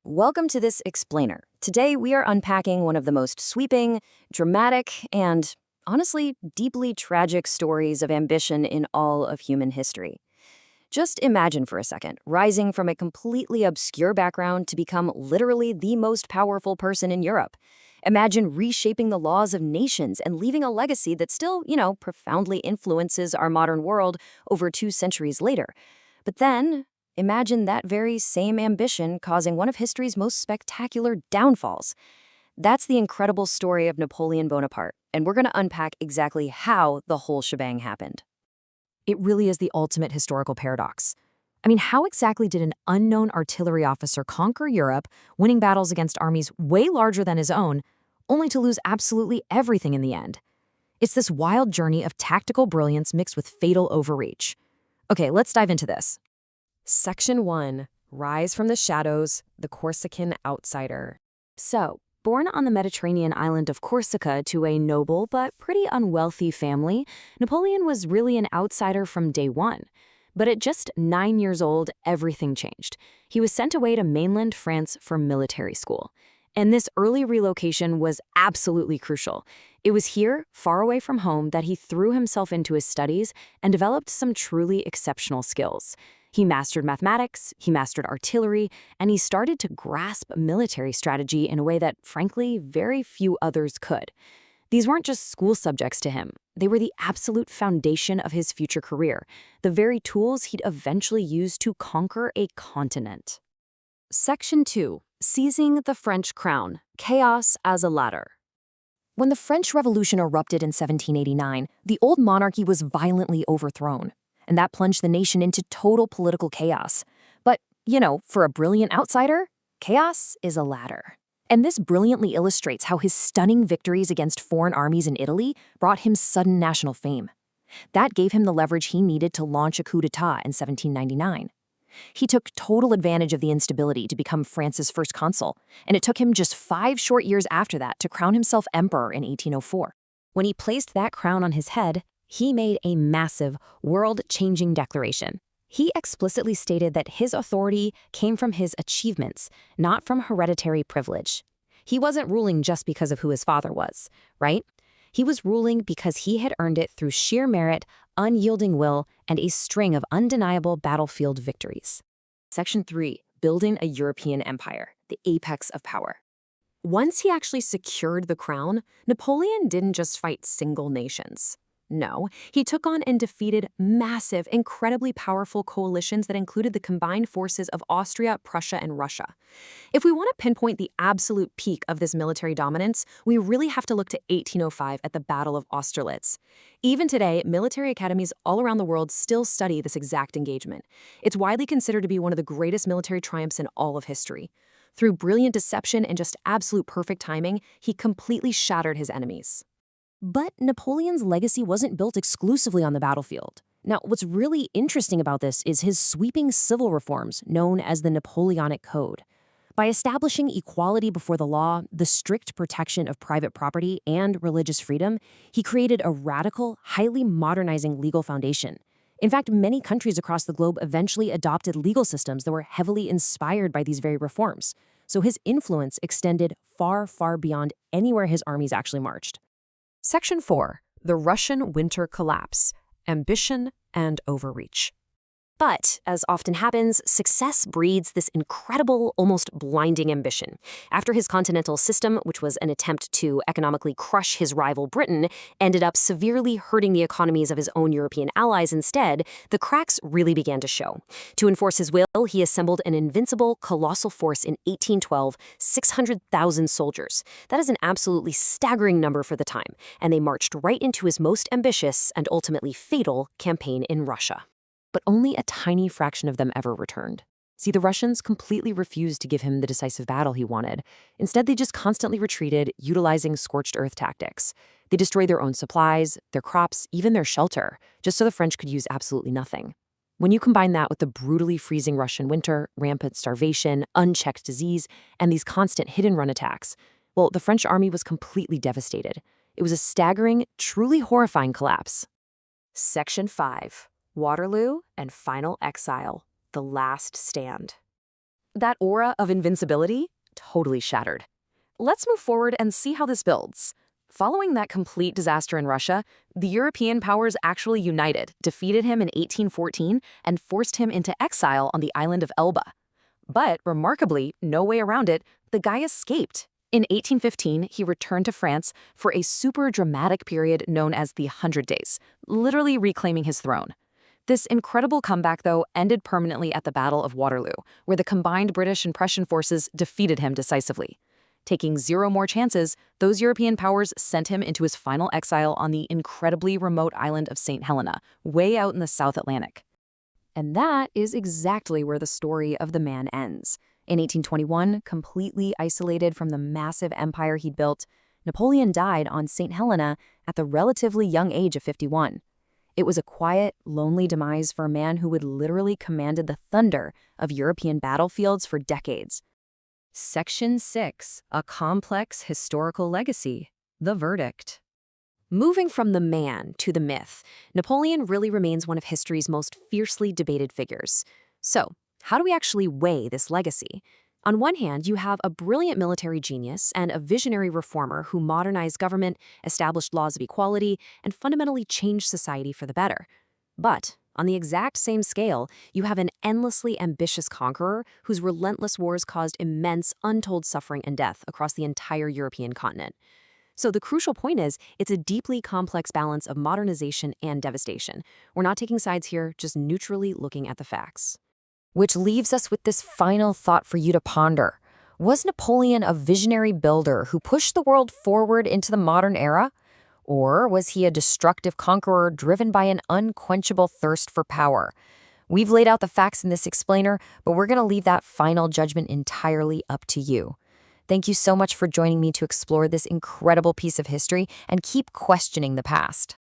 Welcome to this explainer. Today we are unpacking one of the most sweeping, dramatic, and honestly, deeply tragic stories of ambition in all of human history. Just imagine for a second, rising from a completely obscure background to become literally the most powerful person in Europe. Imagine reshaping the laws of nations and leaving a legacy that still, profoundly influences our modern world over 2 centuries later. But then, imagine that very same ambition causing one of history's most spectacular downfalls. That's the incredible story of Napoleon Bonaparte, and we're going to unpack exactly how the whole shebang happened. It really is the ultimate historical paradox. I mean, how exactly did an unknown artillery officer conquer Europe, winning battles against armies way larger than his own, only to lose absolutely everything in the end? It's this wild journey of tactical brilliance mixed with fatal overreach. Okay, let's dive into this. Section 1. Rise from the Shadows, the Corsican Outsider. So, born on the Mediterranean island of Corsica to a noble but pretty unwealthy family, Napoleon was really an outsider from day one. But at just 9 years old, everything changed. He was sent away to mainland France for military school. And this early relocation was absolutely crucial. It was here, far away from home, that he threw himself into his studies and developed some truly exceptional skills. He mastered mathematics, he mastered artillery, and he started to grasp military strategy in a way that, frankly, very few others could. These weren't just school subjects to him. They were the absolute foundation of his future career, the very tools he'd eventually use to conquer a continent. Section 2. Seizing the French Crown. Chaos as a Ladder. When the French Revolution erupted in 1789, the old monarchy was violently overthrown, and that plunged the nation into total political chaos. But, for a brilliant outsider, chaos is a ladder. And this brilliantly illustrates how his stunning victories against foreign armies in Italy brought him sudden national fame. That gave him the leverage he needed to launch a coup d'etat in 1799. He took total advantage of the instability to become France's first consul, and it took him just 5 short years after that to crown himself emperor in 1804. When he placed that crown on his head, he made a massive, world-changing declaration. He explicitly stated that his authority came from his achievements, not from hereditary privilege. He wasn't ruling just because of who his father was, right? He was ruling because he had earned it through sheer merit, unyielding will, and a string of undeniable battlefield victories. Section 3. Building a European empire, the apex of power. Once he actually secured the crown, Napoleon didn't just fight single nations. No, he took on and defeated massive, incredibly powerful coalitions that included the combined forces of Austria, Prussia, and Russia. If we want to pinpoint the absolute peak of this military dominance, we really have to look to 1805 at the Battle of Austerlitz. Even today, military academies all around the world still study this exact engagement. It's widely considered to be one of the greatest military triumphs in all of history. Through brilliant deception and just absolute perfect timing, he completely shattered his enemies. But Napoleon's legacy wasn't built exclusively on the battlefield. Now, what's really interesting about this is his sweeping civil reforms, known as the Napoleonic Code. By establishing equality before the law, the strict protection of private property, and religious freedom, he created a radical, highly modernizing legal foundation. In fact, many countries across the globe eventually adopted legal systems that were heavily inspired by these very reforms. So his influence extended far, far beyond anywhere his armies actually marched. Section 4. The Russian Winter Collapse, Ambition and Overreach. But, as often happens, success breeds this incredible, almost blinding ambition. After his continental system, which was an attempt to economically crush his rival Britain, ended up severely hurting the economies of his own European allies instead, the cracks really began to show. To enforce his will, he assembled an invincible, colossal force in 1812, 600,000 soldiers. That is an absolutely staggering number for the time, and they marched right into his most ambitious and ultimately fatal campaign in Russia. But only a tiny fraction of them ever returned. See, the Russians completely refused to give him the decisive battle he wanted. Instead, they just constantly retreated, utilizing scorched earth tactics. They destroyed their own supplies, their crops, even their shelter, just so the French could use absolutely nothing. When you combine that with the brutally freezing Russian winter, rampant starvation, unchecked disease, and these constant hit-and-run attacks, well, the French army was completely devastated. It was a staggering, truly horrifying collapse. Section 5. Waterloo and Final Exile, the Last Stand. that aura of invincibility totally shattered. Let's move forward and see how this builds. Following that complete disaster in Russia, the European powers actually united, defeated him in 1814, and forced him into exile on the island of Elba. But, remarkably, no way around it, the guy escaped. In 1815, he returned to France for a super dramatic period known as the 100 Days, literally reclaiming his throne. This incredible comeback, though, ended permanently at the Battle of Waterloo, where the combined British and Prussian forces defeated him decisively. Taking zero more chances, those European powers sent him into his final exile on the incredibly remote island of St. Helena, way out in the South Atlantic. And that is exactly where the story of the man ends. In 1821, completely isolated from the massive empire he'd built, Napoleon died on St. Helena at the relatively young age of 51. It was a quiet, lonely demise for a man who would literally commanded the thunder of European battlefields for decades. Section 6. A complex historical legacy. The verdict. Moving from the man to the myth, Napoleon really remains one of history's most fiercely debated figures. So, how do we actually weigh this legacy? On one hand, you have a brilliant military genius and a visionary reformer who modernized government, established laws of equality, and fundamentally changed society for the better. But, on the exact same scale, you have an endlessly ambitious conqueror whose relentless wars caused immense, untold suffering and death across the entire European continent. So the crucial point is, it's a deeply complex balance of modernization and devastation. We're not taking sides here, just neutrally looking at the facts. Which leaves us with this final thought for you to ponder. Was Napoleon a visionary builder who pushed the world forward into the modern era? Or was he a destructive conqueror driven by an unquenchable thirst for power? We've laid out the facts in this explainer, but we're going to leave that final judgment entirely up to you. Thank you so much for joining me to explore this incredible piece of history and keep questioning the past.